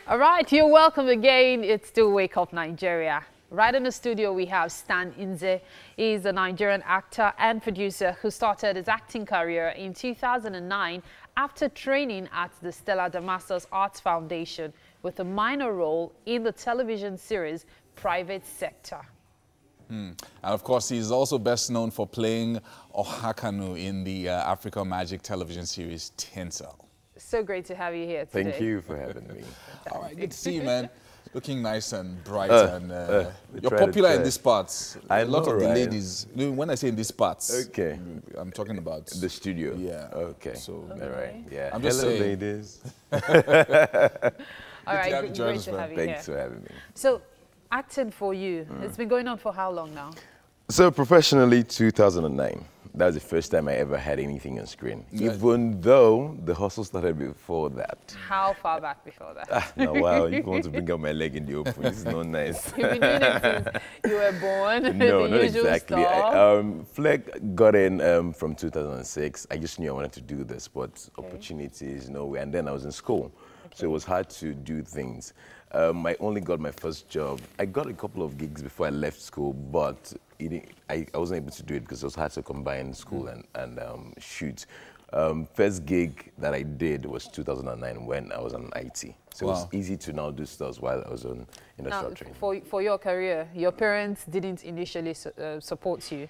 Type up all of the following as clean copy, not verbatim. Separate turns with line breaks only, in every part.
All right, you're welcome again. It's still Wake Up Nigeria. Right in the studio, we have Stan Nze. He's a Nigerian actor and producer who started his acting career in 2009 after training at the Stella Damasus Arts Foundation with a minor role in the television series Private Sector.
And of course, he's also best known for playing Ohakanu in the Africa Magic television series Tinsel.
So great to have you here today.
Thank you for having me.
All right, good to see you, man. Looking nice and bright, and you're popular in these parts. A lot of the ladies. When I say in these parts,
okay,
I'm talking about
the studio.
Yeah.
Okay.
So,
all right. Yeah.
I'm just
Hello,
saying.
ladies.
All right, great to have you here.
Thanks for having me.
So, acting for you, it's been going on for how long now?
So professionally, 2009. That was the first time I ever had anything on screen. Yeah. Even though the hustle started before that.
How far back before that?
No, wow, you want to bring out my leg in the open. It's not nice.
You've been doing it since you were born?
No, not exactly. Fleck got in from 2006. I just knew I wanted to do this, but opportunities, nowhere. And then I was in school. So it was hard to do things. I only got my first job. I got a couple of gigs before I left school, but I wasn't able to do it because it was hard to combine school and shoot. First gig that I did was 2009 when I was on IT. So it was easy to now do stuff while I was on industrial training.
For your career, your parents didn't initially support you.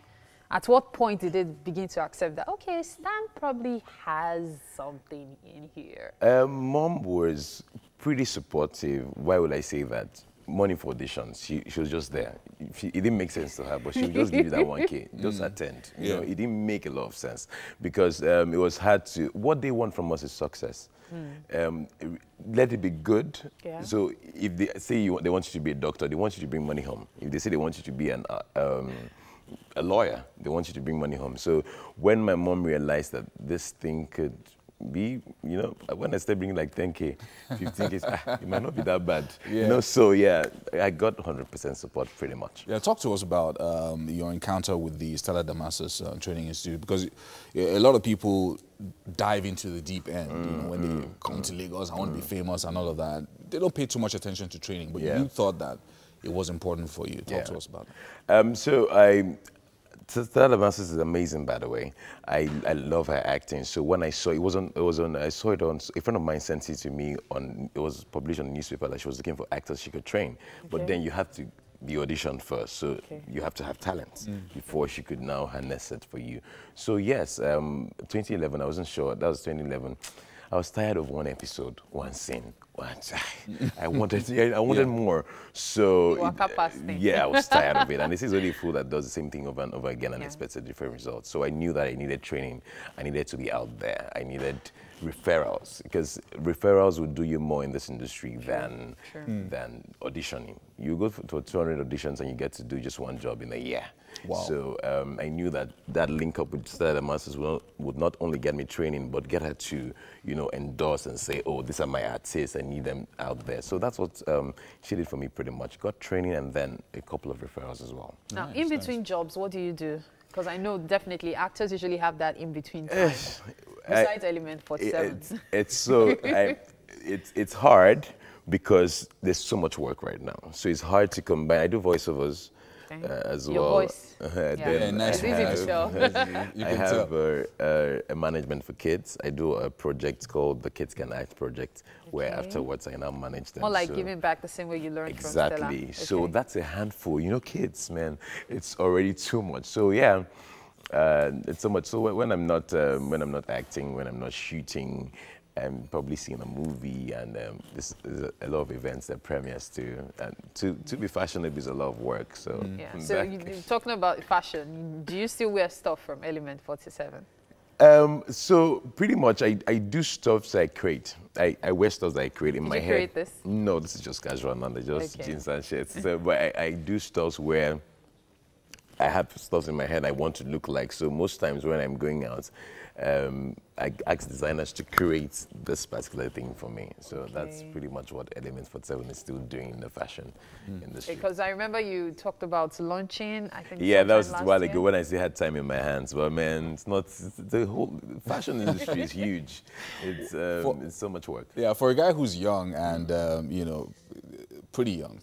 At what point did they begin to accept that, okay, Stan probably has something in here?
Mom was pretty supportive. Why would I say that? Money for auditions. She was just there. It didn't make sense to her, but she would just give you that 1K. Just attend. You know, it didn't make a lot of sense because it was hard to. What they want from us is success. Let it be good. Yeah. So if they say they want you to be a doctor, they want you to bring money home. If they say they want you to be a lawyer, they want you to bring money home. So when my mom realized that this thing could be, you know, when I started bringing like 10K, 15K, it might not be that bad. Yeah. You know, so yeah, I got 100% support pretty much. Yeah,
talk to us about your encounter with the Stella Damasus Training Institute, because a lot of people dive into the deep end, you know, when they come to Lagos, I want to be famous and all of that. They don't pay too much attention to training, but you thought that it was important for you. Talk to us about it.
Stella Damasus is amazing, by the way. I love her acting. So when I saw I saw it on, a friend of mine sent it to me it was published on the newspaper that she was looking for actors she could train. But then you have to be auditioned first, so you have to have talent before she could now harness it for you. So yes, 2011, I wasn't sure, that was 2011. I was tired of one episode, one scene. I wanted more. So I was tired of it. And this is only a fool that does the same thing over and over again and expects a different result. So I knew that I needed training. I needed to be out there. I needed referrals, because referrals would do you more in this industry than auditioning. You go to 200 auditions and you get to do just one job in a year. Wow. So I knew that link up with Stella Damasus would not only get me training, but get her to, you know, endorse and say, oh, these are my artists, I need them out there. So that's what she did for me pretty much. Got training and then a couple of referrals as well. Now,
in between jobs, what do you do? Because I know definitely actors usually have that in between time. Besides Element 47.
It's hard because there's so much work right now. So it's hard to combine. I do voiceovers. As
Your
well.
Voice.
Nice.
It's easy to tell.
I have a management for kids. I do a project called the Kids Can Act project, where afterwards I now manage them.
More like giving back the same way you learned from Stella.
Exactly. So that's a handful. You know, kids, man, it's already too much. So yeah, it's so much. So when I'm not acting, when I'm not shooting, I'm probably seeing a movie, and there's a lot of events that premieres too. And to be fashionable is a lot of work. So
so you're talking about fashion. Do you still wear stuff from Element 47?
So pretty much I do stuff that I create. I wear stuff that I create in my head.
Did you create this?
No, this is just casual, and just jeans and shirts. So, but I do stuff where I have stuff in my head I want to look like. So most times when I'm going out, I ask designers to curate this particular thing for me. So that's pretty much what Element 47 is still doing in the fashion industry.
Because I remember you talked about launching, I think.
Yeah, that was
sometime
a while
last
ago
year.
when I still had time in my hands. But man, the whole fashion industry is huge. It's so much work.
Yeah, for a guy who's young and, you know, pretty young,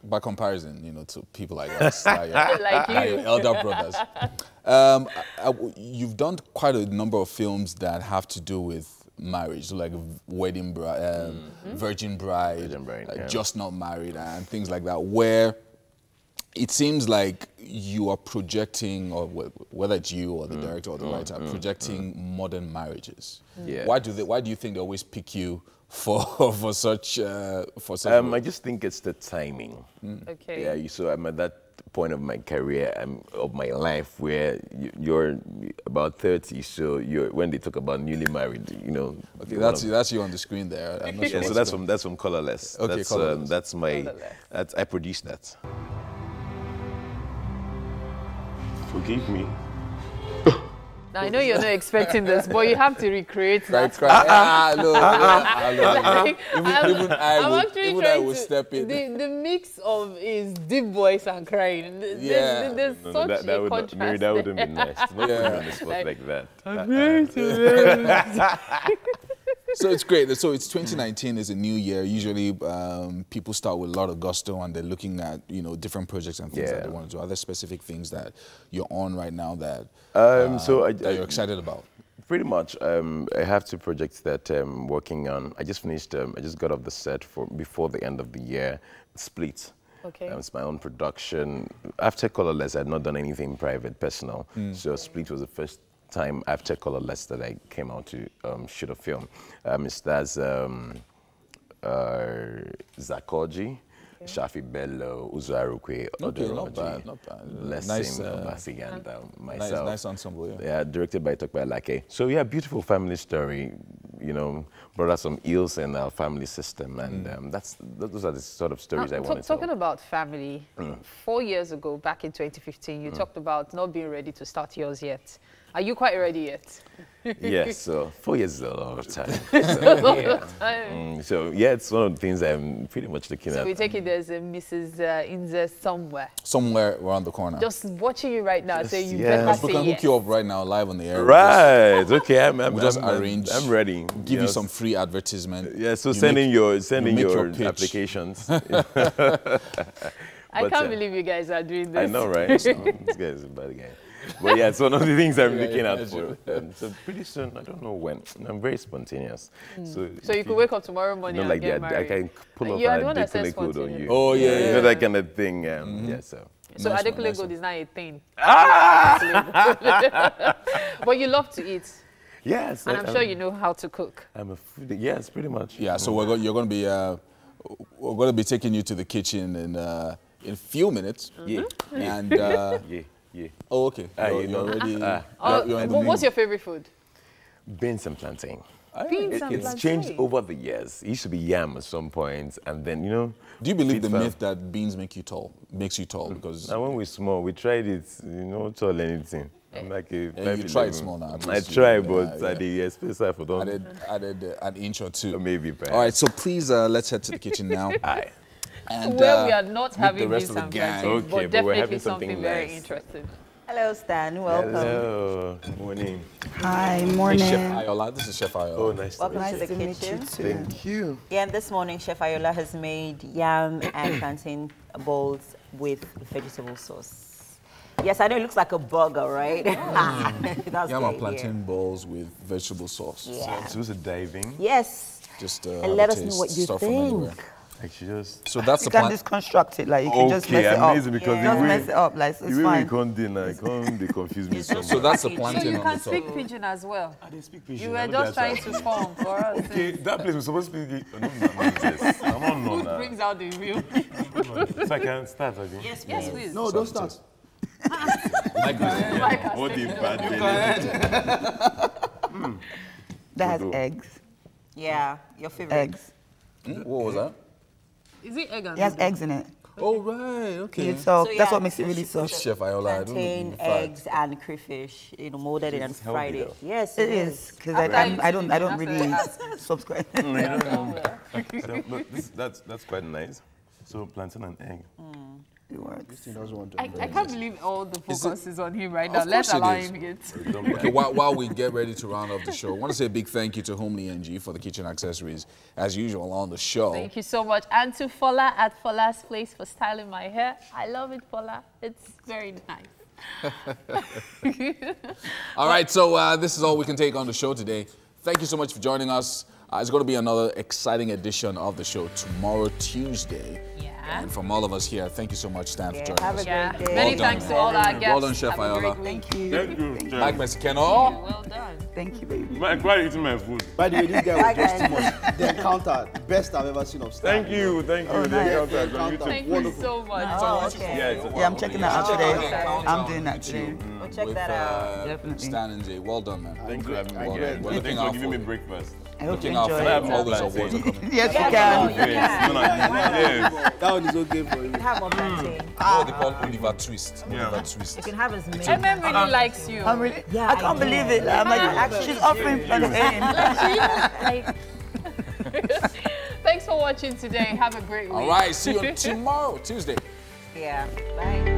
by comparison, you know, to people like us, like your elder brothers. You've done quite a number of films that have to do with marriage, like Wedding Bride, Virgin Bride, Just Not Married, and things like that, where it seems like you are projecting, or whether it's you or the director or the writer, projecting modern marriages.
Yeah.
Why do you think they always pick you for such
I just think it's the timing.
Okay.
Yeah, so I'm at that point of my career, of my life, where you're about 30. So when they talk about newly married, you know.
Okay, that's you on the screen there. I'm not sure
Yeah, so that's from Colorless.
Okay, Colorless.
That's my.
Colorless.
I produced that.
Forgive me.
Now, I know you're not expecting this, but you have to recreate that.
Even I would step in.
The mix of is deep voice and crying. There's such a contrast.
Maybe that wouldn't be nice. Not put me on the spot like that.
So it's great. So it's 2019 is a new year. Usually people start with a lot of gusto and they're looking at, you know, different projects and things that they want to do. Are there specific things that you're on right now that, that you're excited about?
Pretty much. I have 2 projects that I'm working on. I just finished, I just got off the set before the end of the year. Split.
Okay.
It's my own production. After Colorless, I had not done anything private, personal. So Split was the first time after Colorless that I came out to shoot a film. It stars Zakoji, Shafi Bello, Uzuarukwe,
Not bad.
Blessing, Obasi, and myself.
Nice ensemble, yeah.
Yeah, directed by Tokwe Alake. So yeah, beautiful family story, you know, brought us some ills in our family system, and those are the sort of stories I want to tell.
Talking about family, 4 years ago, back in 2015, you talked about not being ready to start yours yet. Are you quite ready yet?
Yes, so 4 years is a lot of time. So yeah, it's one of the things I'm pretty much looking at.
So we take it there's a Mrs. Inze somewhere.
Somewhere around the corner.
Just watching you right now, say you
yes.
better
We
say
can
yes.
hook you up right now, live on the air.
Right. Okay. I'm
arrange.
I'm ready.
Give you some free advertisement.
Yeah. So send in your
pitch.
applications.
I can't believe you guys are doing this.
I know, right? This guy is a bad guy. But yeah, it's one of the things I'm looking out for. So pretty soon, I don't know when. I'm very spontaneous. So
you could wake up tomorrow morning and
like
get
that,
married.
I can pull up
You are the
an
one that says
Adekunle code on
spontaneous.
you.
Oh, yeah.
You know, that kind of thing. Yeah, so.
So
Nice one,
Adekunle
nice
Gold
one.
is not a thing.
Ah!
But you love to eat.
Yes.
And I'm sure you know how to cook.
I'm a foodie. Yes, pretty much.
Yeah, so you're going to be taking you to the kitchen in a few minutes.
Yeah.
And
Yeah.
oh, okay. You're already. you're in the
What's
mood.
your favorite food?
Beans and plantain.
Beans and
It's
plantain.
changed over the years. It used to be yam at some point, and then, you know.
Do you believe the
feed
myth that beans makes you tall? Because
Now, when we were small, we tried it, you know, tall anything. I'm like a
yeah, you tried small now. at
I
least you-
tried, but
yeah.
I did space I for
added an inch or two.
maybe. Perhaps.
All right, so please let's head to the kitchen now.
Aye.
And,
Where we are not
meet
having
the rest
beans
of the
and
gang.
plantain,
Okay,
but
but we're
definitely
having
something
something
very
nice.
interesting.
Hello, Stan. Welcome.
Hello. Morning.
Hi,
Hey,
morning.
Chef Ayola, this is Chef Ayola.
Oh, nice
Welcome
to meet
to
you.
the kitchen.
Thank you.
Yeah, and this morning Chef Ayola has made yam and plantain balls with vegetable sauce. Yes, I know it looks like a burger, right? That's
Yam
the
and
idea.
plantain balls with vegetable sauce.
Yeah.
I'm supposed to dive in.
Yes.
Just
And let us know what you
start from anywhere.
think.
Actually, just.
So that's
You
the
can
plan.
deconstruct it, like you can just mess it up.
amazing because
Yeah.
Just mess it up, like
the
it's
way we
fine.
can't deny, they confuse me so much.
So that's the
So
plantain
you
on
can
the top.
speak pidgin as well.
I didn't speak Pidgin.
You were just trying to form for us.
Okay, that place was supposed to be. I'm on
Food
now.
brings out the real.
If I can start again.
Yes,
Yes, please.
No, don't start.
What the bad
That has
Good.
eggs.
Yeah, your favorite.
Eggs.
What was that?
Is it egg and
It has
noodle?
eggs in it.
Oh, right, okay.
So that's what makes it really soft.
Chef Ayola, I don't know.
Plantain,
in fact.
eggs, and crayfish, molded it and
It's healthy,
fried it.
though.
Yes,
It is, because I don't really subscribe.
But that's quite nice. So plantain and egg.
It works.
I can't believe all the focus is on him right now.
Of
Let's
course it
allow
is.
him get.
Okay, while we get ready to round off the show, I want to say a big thank you to Homely NG for the kitchen accessories, as usual, on the show.
Thank you so much. And to Fola at Fola's Place for styling my hair. I love it, Fola. It's very nice.
All right, so this is all we can take on the show today. Thank you so much for joining us. It's going to be another exciting edition of the show tomorrow, Tuesday.
Yeah.
And from all of us here, thank you so much, Stan, for joining
Have a
us.
great day.
Many
Well done.
thanks to all our guests.
Well done, Chef
Have a
Ayola.
great week.
Thank you.
Thank you, Chef.
Mike Mexicano.
Well done.
Thank you, baby.
Man, why are you eating my food?
By the way, this guy was just too much. The encounter, best I've ever seen of Stan.
Thank you.
nice.
The encounter on
Encounter.
YouTube.
Thank you
Wonderful.
so much.
Oh, okay.
Yeah, I'm checking that out today.
Encounter
I'm
on
doing that
YouTube
today.
We'll check
with,
that out.
Definitely.
Stan and Jay. Well done, man.
Thanks for having me
Well
again.
done. We're looking
Thanks for
out
giving me
for
breakfast.
I hope you
Looking out
enjoy
for
it.
all those
Plantain.
awards are coming.
Yes, you
Yeah,
can.
Yes. No, no, yes.
That one is okay for you.
Have more plantain.
Oh, they call Oliver Twist.
Yeah.
Oliver Twist.
You can have as many.
MM really likes you.
I'm really,
Yeah,
I can't
I
believe
know.
it. I'm like,
Actually,
she's offering plantain.
Like, thanks for watching today. Have a great week.
All right, see you tomorrow, Tuesday.
Yeah. Bye.